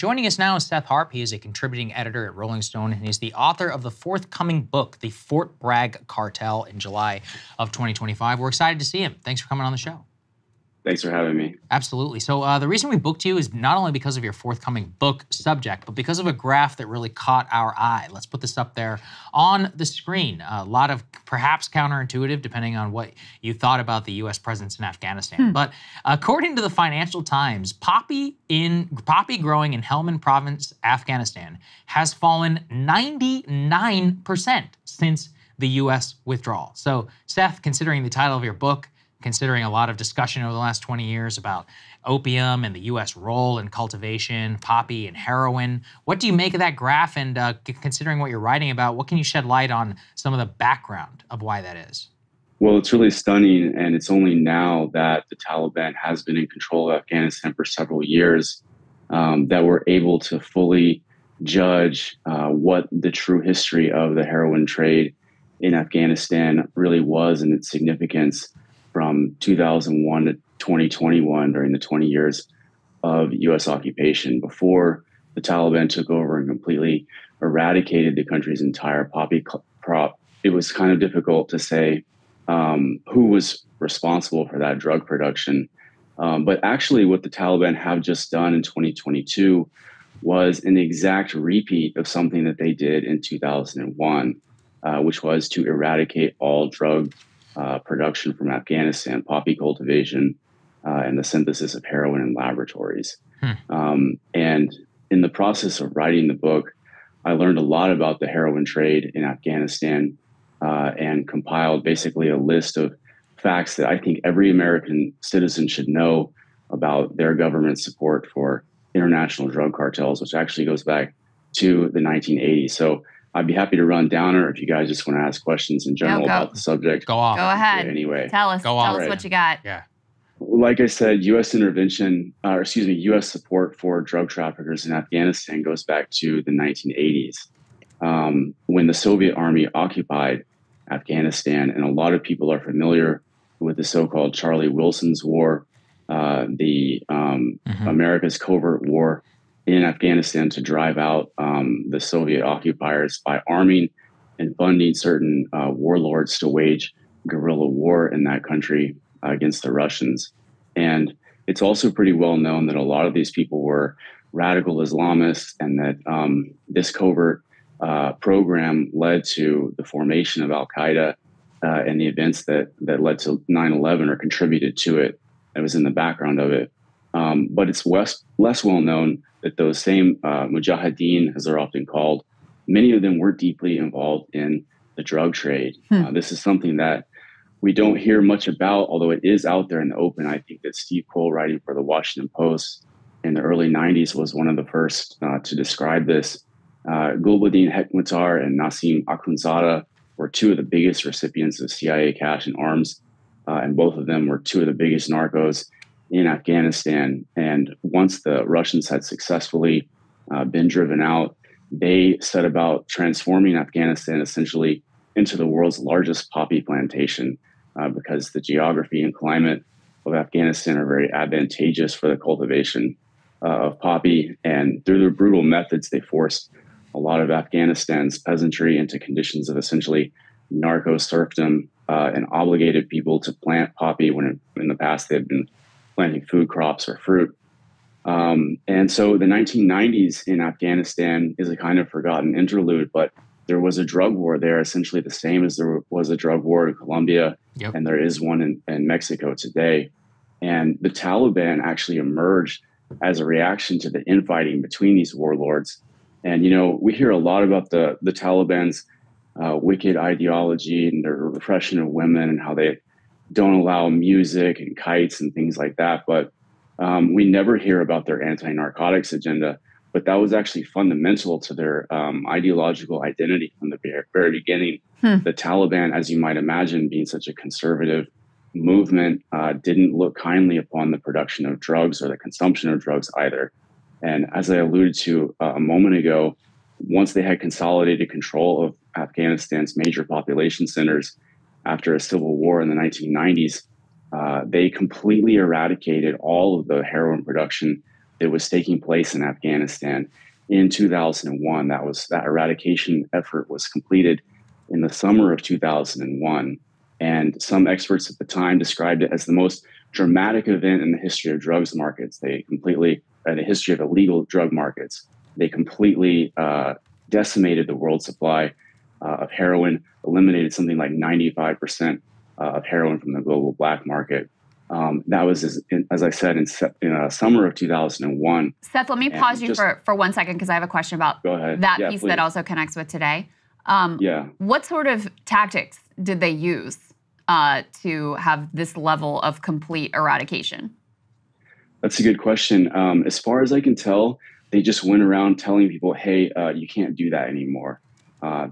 Joining us now is Seth Harp. He is a contributing editor at Rolling Stone, and he's the author of the forthcoming book, The Fort Bragg Cartel, in July of 2025. We're excited to see him. Thanks for coming on the show. Thanks for having me. Absolutely. So the reason we booked you is not only because of your forthcoming book subject, but because of a graph that really caught our eye. Let's put this up there on the screen. A lot of perhaps counterintuitive, depending on what you thought about the U.S. presence in Afghanistan. But according to the Financial Times, poppy growing in Helmand Province, Afghanistan, has fallen 99% since the U.S. withdrawal. So, Seth, considering the title of your book, considering a lot of discussion over the last 20 years about opium and the U.S. role in cultivation, poppy and heroin, what do you make of that graph? And considering what you're writing about, what can you shed light on some of the background of why that is? Well, it's really stunning, and it's only now that the Taliban has been in control of Afghanistan for several years that we're able to fully judge what the true history of the heroin trade in Afghanistan really was and its significance from 2001 to 2021 during the 20 years of U.S. occupation. Before the Taliban took over and completely eradicated the country's entire poppy crop, it was kind of difficult to say who was responsible for that drug production. But actually what the Taliban have just done in 2022 was an exact repeat of something that they did in 2001, which was to eradicate all drug production from Afghanistan, poppy cultivation, and the synthesis of heroin in laboratories. And in the process of writing the book, I learned a lot about the heroin trade in Afghanistan and compiled basically a list of facts that I think every American citizen should know about their government's support for international drug cartels, which actually goes back to the 1980s. So I'd be happy to run down, or if you guys just want to ask questions in general about the subject. Go off. Go ahead. Anyway. Tell us what you got. Yeah. Like I said, U.S. U.S. support for drug traffickers in Afghanistan goes back to the 1980s when the Soviet Army occupied Afghanistan. And a lot of people are familiar with the so-called Charlie Wilson's War, America's covert war in Afghanistan to drive out the Soviet occupiers by arming and funding certain warlords to wage guerrilla war in that country against the Russians. And it's also pretty well known that a lot of these people were radical Islamists, and that this covert program led to the formation of Al-Qaeda and the events that led to 9/11 or contributed to it. That was in the background of it. But it's less well known that those same mujahideen, as they're often called, many of them were deeply involved in the drug trade. This is something that we don't hear much about, although it is out there in the open. I think that Steve Cole, writing for the Washington Post in the early 90s, was one of the first to describe this. Gulbuddin Hekmatyar and Nassim Akhundzada were two of the biggest recipients of CIA cash and arms, and both of them were two of the biggest narcos in Afghanistan. And once the Russians had successfully been driven out, they set about transforming Afghanistan essentially into the world's largest poppy plantation because the geography and climate of Afghanistan are very advantageous for the cultivation of poppy. And through their brutal methods, they forced a lot of Afghanistan's peasantry into conditions of essentially narco serfdom and obligated people to plant poppy when in the past they had been planting food crops or fruit. And so the 1990s in Afghanistan is a kind of forgotten interlude, but there was a drug war there, essentially the same as there was a drug war in Colombia, and there is one in Mexico today. And the Taliban actually emerged as a reaction to the infighting between these warlords. And, you know, we hear a lot about the Taliban's wicked ideology and their repression of women and how they don't allow music and kites and things like that. But we never hear about their anti-narcotics agenda. But that was actually fundamental to their ideological identity from the very beginning. The Taliban, as you might imagine, being such a conservative movement, didn't look kindly upon the production of drugs or the consumption of drugs either. And as I alluded to a moment ago, once they had consolidated control of Afghanistan's major population centers after a civil war in the 1990s, they completely eradicated all of the heroin production that was taking place in Afghanistan in 2001. That eradication effort was completed in the summer of 2001. And some experts at the time described it as the most dramatic event in the history of drugs markets. The history of illegal drug markets. They completely decimated the world supply of heroin, eliminated something like 95% of heroin from the global black market. That was, as I said, in summer of 2001. Seth, let me pause you for 1 second because I have a question about that piece that also connects with today. What sort of tactics did they use to have this level of complete eradication? That's a good question. As far as I can tell, they just went around telling people, hey, you can't do that anymore.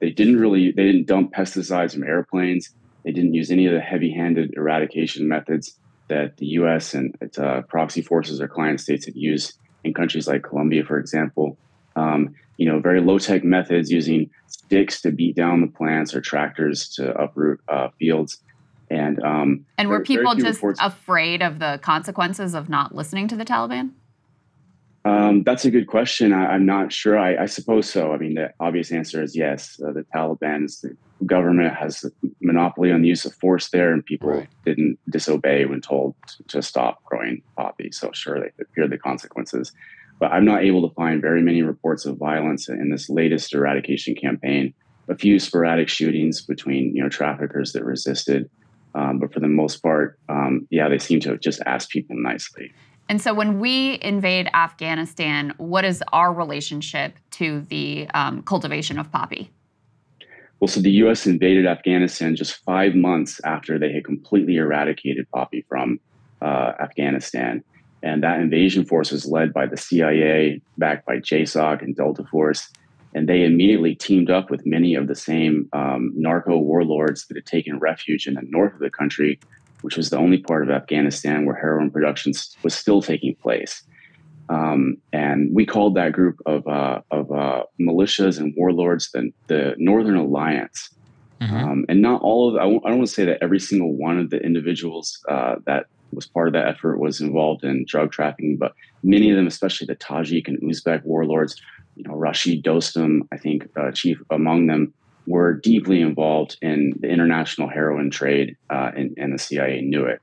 They didn't dump pesticides from airplanes. They didn't use any of the heavy-handed eradication methods that the U.S. and its proxy forces or client states have used in countries like Colombia, for example. Very low-tech methods using sticks to beat down the plants or tractors to uproot fields. And were people just afraid of the consequences of not listening to the Taliban? That's a good question. I'm not sure. I suppose so. I mean, the obvious answer is yes. The the government has a monopoly on the use of force there, and people didn't disobey when told to stop growing poppy. So sure, they feared the consequences. But I'm not able to find very many reports of violence in this latest eradication campaign. A few sporadic shootings between traffickers that resisted. But for the most part, they seem to have just asked people nicely. And so when we invade Afghanistan, what is our relationship to the cultivation of poppy? Well, so the U.S. invaded Afghanistan just 5 months after they had completely eradicated poppy from Afghanistan. And that invasion force was led by the CIA, backed by JSOC and Delta Force. And they immediately teamed up with many of the same narco warlords that had taken refuge in the north of the country, which was the only part of Afghanistan where heroin production was still taking place. And we called that group of militias and warlords the Northern Alliance. And not all of, I don't want to say that every single one of the individuals that was part of that effort was involved in drug trafficking, but many of them, especially the Tajik and Uzbek warlords, Rashid Dostum, I think chief among them, were deeply involved in the international heroin trade, and the CIA knew it.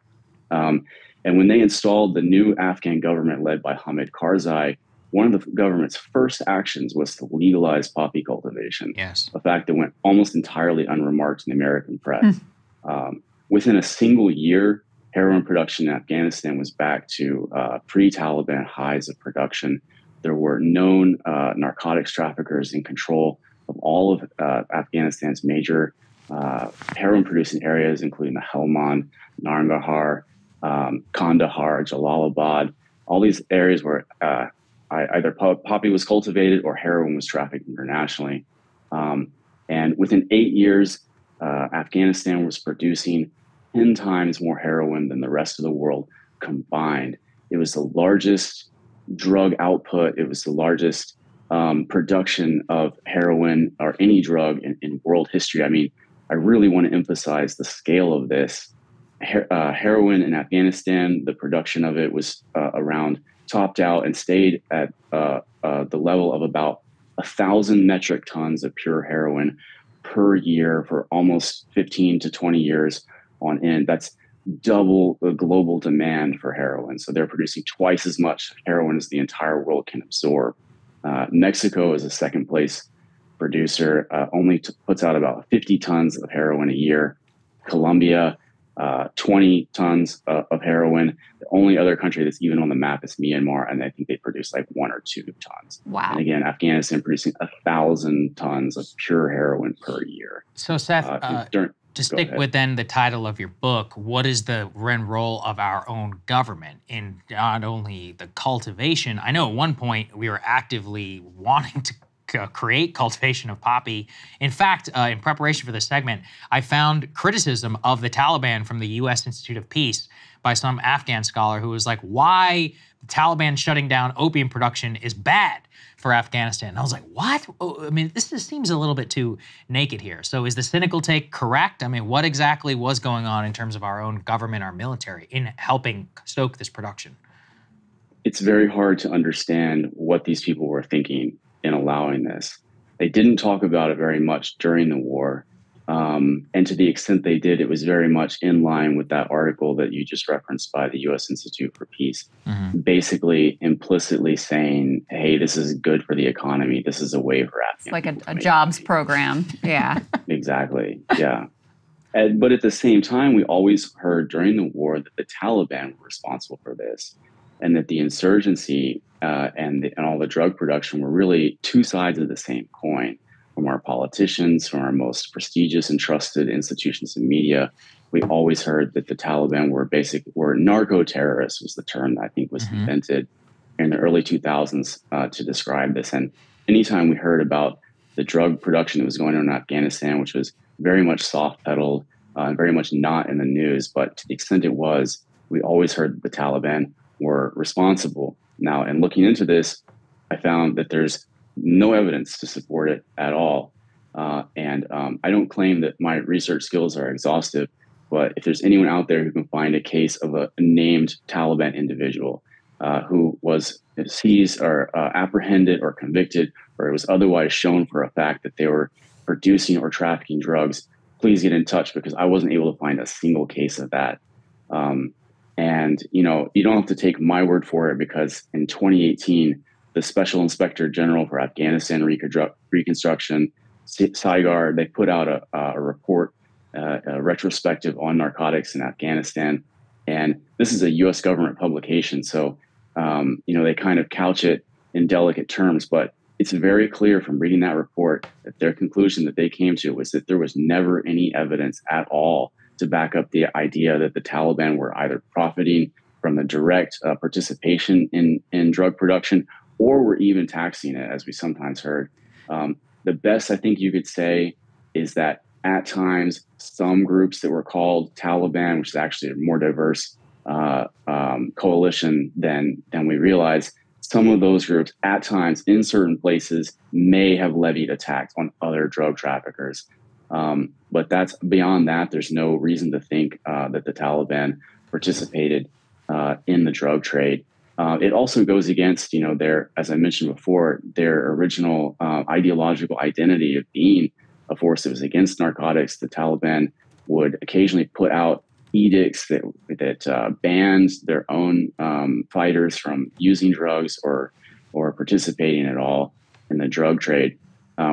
And when they installed the new Afghan government led by Hamid Karzai, one of the government's first actions was to legalize poppy cultivation. Yes. A fact that went almost entirely unremarked in the American press. Within a single year, heroin production in Afghanistan was back to pre-Taliban highs of production. There were known narcotics traffickers in control of all of Afghanistan's major heroin-producing areas, including the Helmand, Nangarhar, Kandahar, Jalalabad, all these areas where either poppy was cultivated or heroin was trafficked internationally. And within 8 years, Afghanistan was producing 10 times more heroin than the rest of the world combined. It was the largest drug output. It was the largest production of heroin or any drug in world history. I mean, I really want to emphasize the scale of this. Heroin in Afghanistan, the production of it was around topped out and stayed at the level of about 1,000 metric tons of pure heroin per year for almost 15 to 20 years on end. That's double the global demand for heroin. So they're producing twice as much heroin as the entire world can absorb. Mexico is a second place producer, only puts out about 50 tons of heroin a year. Colombia, 20 tons of heroin. The only other country that's even on the map is Myanmar, and I think they produce like 1 or 2 tons. Wow. And again, Afghanistan producing 1,000 tons of pure heroin per year. So Seth, to stick with then the title of your book, what is the role of our own government in not only the cultivation? I know at one point we were actively wanting to create cultivation of poppy. In fact, in preparation for this segment, I found criticism of the Taliban from the U.S. Institute of Peace by some Afghan scholar who was like, why the Taliban shutting down opium production is bad for Afghanistan. And I was like, what? I mean, this just seems a little bit too naked here. So is the cynical take correct? I mean, what exactly was going on in terms of our own government, our military, in helping stoke this production? it's very hard to understand what these people were thinking in allowing this. They didn't talk about it very much during the war. And to the extent they did, it was very much in line with that article that you just referenced by the U.S. Institute for Peace, basically implicitly saying, hey, this is good for the economy. This is a way for Afghan people. It's like a jobs program. Yeah. Exactly. Yeah. But at the same time, we always heard during the war that the Taliban were responsible for this, and that the insurgency and all the drug production were really two sides of the same coin. From our politicians, from our most prestigious and trusted institutions and media, we always heard that the Taliban were narco-terrorists, was the term that I think was invented in the early 2000s to describe this. And anytime we heard about the drug production that was going on in Afghanistan, which was very much soft-pedaled, very much not in the news, but to the extent it was, we always heard that the Taliban were responsible. Now, in looking into this, I found that there's no evidence to support it at all. And I don't claim that my research skills are exhaustive, but if there's anyone out there who can find a case of a named Taliban individual who was seized or apprehended or convicted, or it was otherwise shown for a fact that they were producing or trafficking drugs, please get in touch, because I wasn't able to find a single case of that. And, you don't have to take my word for it, because in 2018, the Special Inspector General for Afghanistan Reconstruction, Saagar, they put out a report, a retrospective on narcotics in Afghanistan. And this is a U.S. government publication. So, they kind of couch it in delicate terms, but it's very clear from reading that report that their conclusion that they came to was that there was never any evidence at all to back up the idea that the Taliban were either profiting from the direct participation in drug production, or were even taxing it, as we sometimes heard. The best I think you could say is that at times, some groups that were called Taliban, which is actually a more diverse coalition than we realize, some of those groups at times in certain places may have levied attacks on other drug traffickers. But that's beyond that. There's no reason to think that the Taliban participated in the drug trade. It also goes against, their, as I mentioned before, their original ideological identity of being a force that was against narcotics. The Taliban would occasionally put out edicts that banned their own fighters from using drugs or participating at all in the drug trade.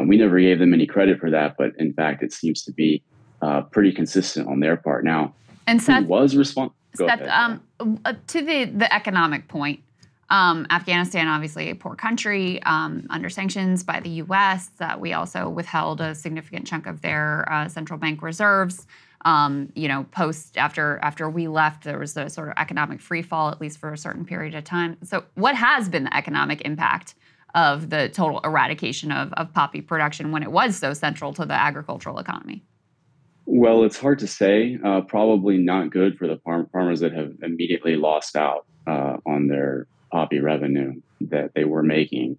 We never gave them any credit for that, but in fact, it seems to be pretty consistent on their part. Now, and Seth, who was responsible? To the economic point, Afghanistan, obviously a poor country, under sanctions by the U.S. We also withheld a significant chunk of their central bank reserves. After we left, there was a sort of economic free fall, at least for a certain period of time. So what has been the economic impact of the total eradication of poppy production when it was so central to the agricultural economy? Well, it's hard to say. Probably not good for the farmers that have immediately lost out on their poppy revenue that they were making.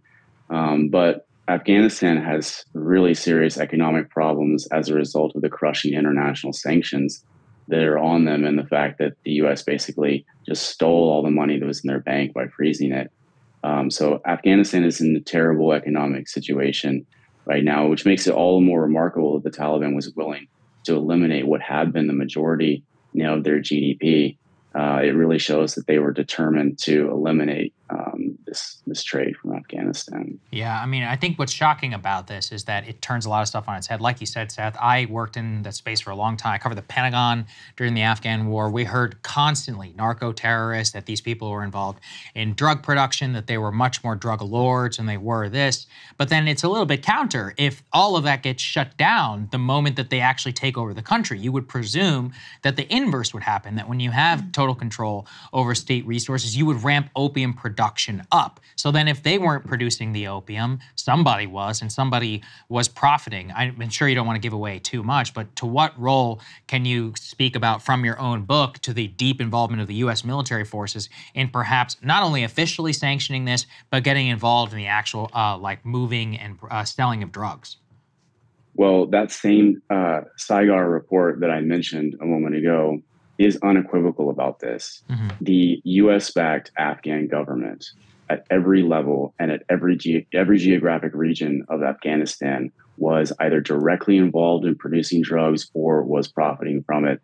But Afghanistan has really serious economic problems as a result of the crushing international sanctions that are on them, and the fact that the U.S. basically just stole all the money that was in their bank by freezing it. So Afghanistan is in a terrible economic situation right now, which makes it all the more remarkable that the Taliban was willing to eliminate what had been the majority, of their GDP. It really shows that they were determined to eliminate this trade from Afghanistan. Yeah, I think what's shocking about this is that it turns a lot of stuff on its head. Like you said, Seth, I worked in that space for a long time. I covered the Pentagon during the Afghan war. We heard constantly narco-terrorists, that these people were involved in drug production, that they were much more drug lords than they were this. But then it's a little bit counter. If all of that gets shut down the moment that they actually take over the country, you would presume that the inverse would happen, that when you have total control over state resources, you would ramp opium production up. So then if they weren't producing the opium, somebody was, and somebody was profiting. I'm sure you don't want to give away too much, but to what role can you speak about from your own book to the deep involvement of the U.S. military forces in perhaps not only officially sanctioning this, but getting involved in the actual moving and selling of drugs? Well, that same Saagar report that I mentioned a moment ago is unequivocal about this. Mm-hmm. The U.S.-backed Afghan government at every level and at every geographic region of Afghanistan was either directly involved in producing drugs or was profiting from it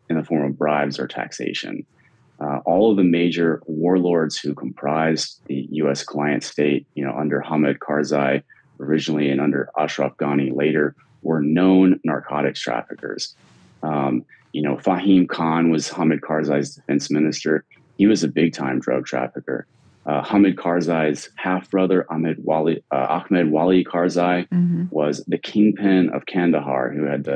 in the form of bribes or taxation. All of the major warlords who comprised the U.S. client state, under Hamid Karzai originally and under Ashraf Ghani later, were known narcotics traffickers. Fahim Khan was Hamid Karzai's defense minister. He was a big-time drug trafficker. Hamid Karzai's half-brother, Ahmed Wali Karzai, was the kingpin of Kandahar, who had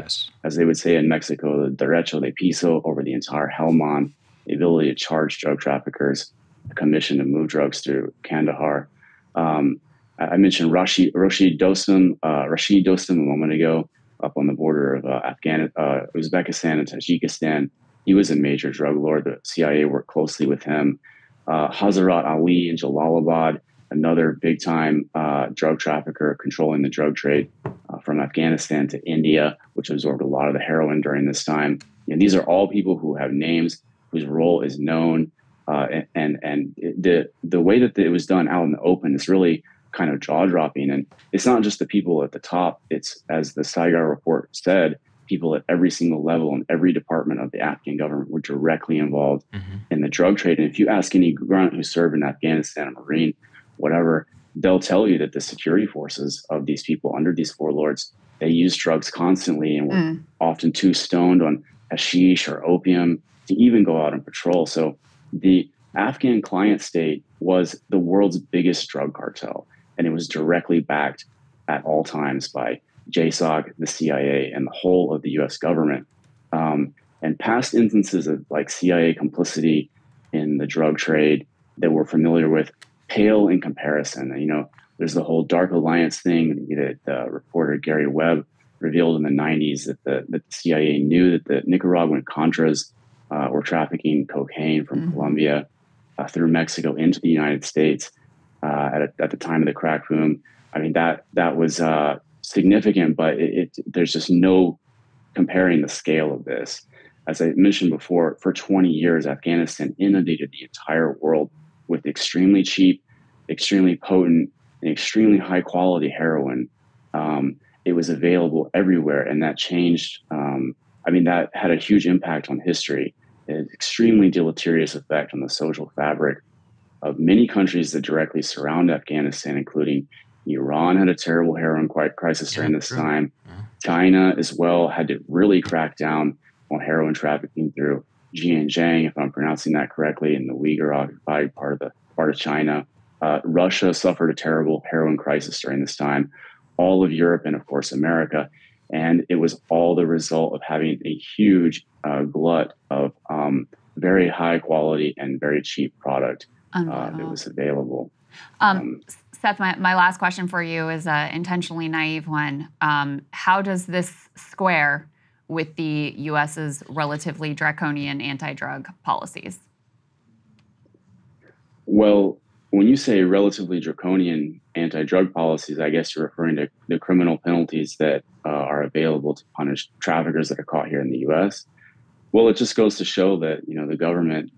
as they would say in Mexico, the derecho de piso over the entire Helmand, the ability to charge drug traffickers, a commission to move drugs through Kandahar. I mentioned Rashid Dostum a moment ago, up on the border of Uzbekistan and Tajikistan. He was a major drug lord. The CIA worked closely with him. Hazrat Ali in Jalalabad, another big-time drug trafficker controlling the drug trade from Afghanistan to India, which absorbed a lot of the heroin during this time. And these are all people who have names, whose role is known. And the way that it was done out in the open is really kind of jaw-dropping. And it's not just the people at the top. It's, as the Saagar report said, people at every single level and every department of the Afghan government were directly involved in the drug trade. And if you ask any grunt who served in Afghanistan, a Marine, whatever, they'll tell you that the security forces of these people under these warlords, they used drugs constantly and were often too stoned on hashish or opium to even go out and patrol. So the Afghan client state was the world's biggest drug cartel, and it was directly backed at all times by JSOC, the CIA, and the whole of the U.S. government. And past instances of CIA complicity in the drug trade that we're familiar with pale in comparison. There's the whole Dark Alliance thing that reporter Gary Webb revealed in the 90s that the CIA knew that the Nicaraguan Contras were trafficking cocaine from Colombia through Mexico into the United States at the time of the crack boom. I mean, that was significant, but there's just no comparing the scale of this. As I mentioned before, for 20 years, Afghanistan inundated the entire world with extremely cheap, extremely potent, and extremely high quality heroin. It was available everywhere, and that changed. That had a huge impact on history, an extremely deleterious effect on the social fabric of many countries that directly surround Afghanistan, including Iran had a terrible heroin crisis during this time. China as well had to really crack down on heroin trafficking through Xinjiang, if I'm pronouncing that correctly, in the Uyghur occupied part of China. Russia suffered a terrible heroin crisis during this time. All of Europe and of course America, and it was all the result of having a huge glut of very high quality and very cheap product that was available. Seth, my last question for you is an intentionally naive one. How does this square with the U.S.'s relatively draconian anti-drug policies? Well, when you say relatively draconian anti-drug policies, I guess you're referring to the criminal penalties that are available to punish traffickers that are caught here in the U.S. Well, it just goes to show that, the government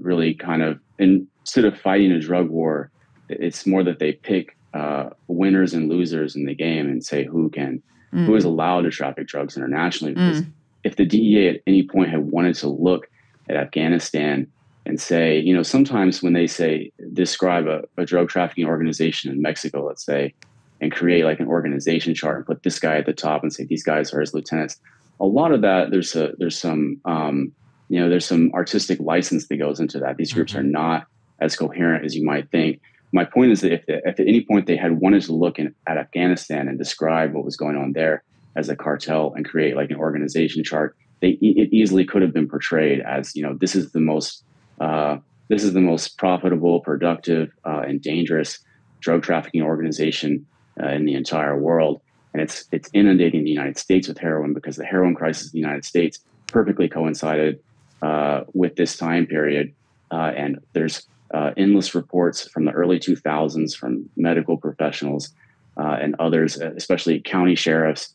really kind of, instead of fighting a drug war, it's more that they pick winners and losers in the game and say who is allowed to traffic drugs internationally. Because if the DEA at any point had wanted to look at Afghanistan and say, sometimes when they describe a drug trafficking organization in Mexico, let's say, and create like an organization chart and put this guy at the top and say these guys are his lieutenants, a lot of that there's some artistic license that goes into that. These groups are not as coherent as you might think. My point is that if at any point they had wanted to look at Afghanistan and describe what was going on there as a cartel and create like an organization chart, it easily could have been portrayed as, this is the most profitable, productive, and dangerous drug trafficking organization in the entire world. And it's inundating the United States with heroin because the heroin crisis in the United States perfectly coincided with this time period. And there's endless reports from the early 2000s from medical professionals and others, especially county sheriffs,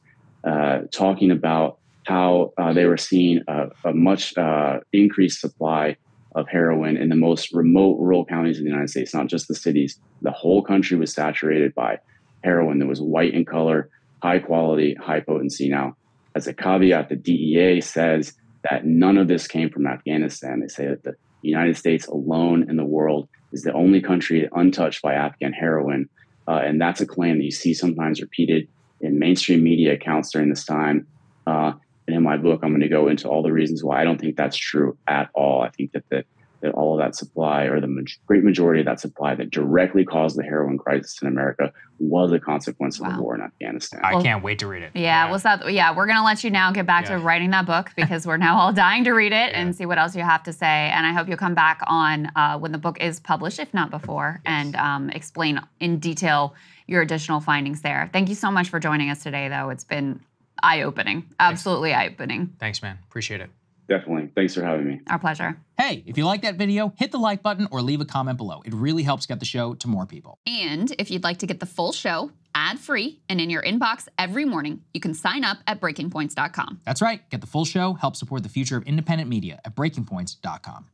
talking about how they were seeing a much increased supply of heroin in the most remote rural counties in the United States, not just the cities. The whole country was saturated by heroin that was white in color, high quality, high potency. Now, as a caveat, the DEA says that none of this came from Afghanistan. They say that the United States alone in the world is the only country untouched by Afghan heroin. And that's a claim that you see sometimes repeated in mainstream media accounts during this time. And in my book, I'm going to go into all the reasons why I don't think that's true at all. I think that all of that supply, or the great majority of that supply that directly caused the heroin crisis in America, was a consequence of the war in Afghanistan. I can't wait to read it. Yeah, well, Seth, we're going to let you now get back to writing that book, because we're now all dying to read it and see what else you have to say. And I hope you'll come back on when the book is published, if not before, and explain in detail your additional findings there. Thank you so much for joining us today, though. It's been eye-opening, absolutely eye-opening. Thanks, man. Appreciate it. Definitely. Thanks for having me. Our pleasure. Hey, if you like that video, hit the like button or leave a comment below. It really helps get the show to more people. And if you'd like to get the full show ad-free and in your inbox every morning, you can sign up at breakingpoints.com. That's right. Get the full show, help support the future of independent media at breakingpoints.com.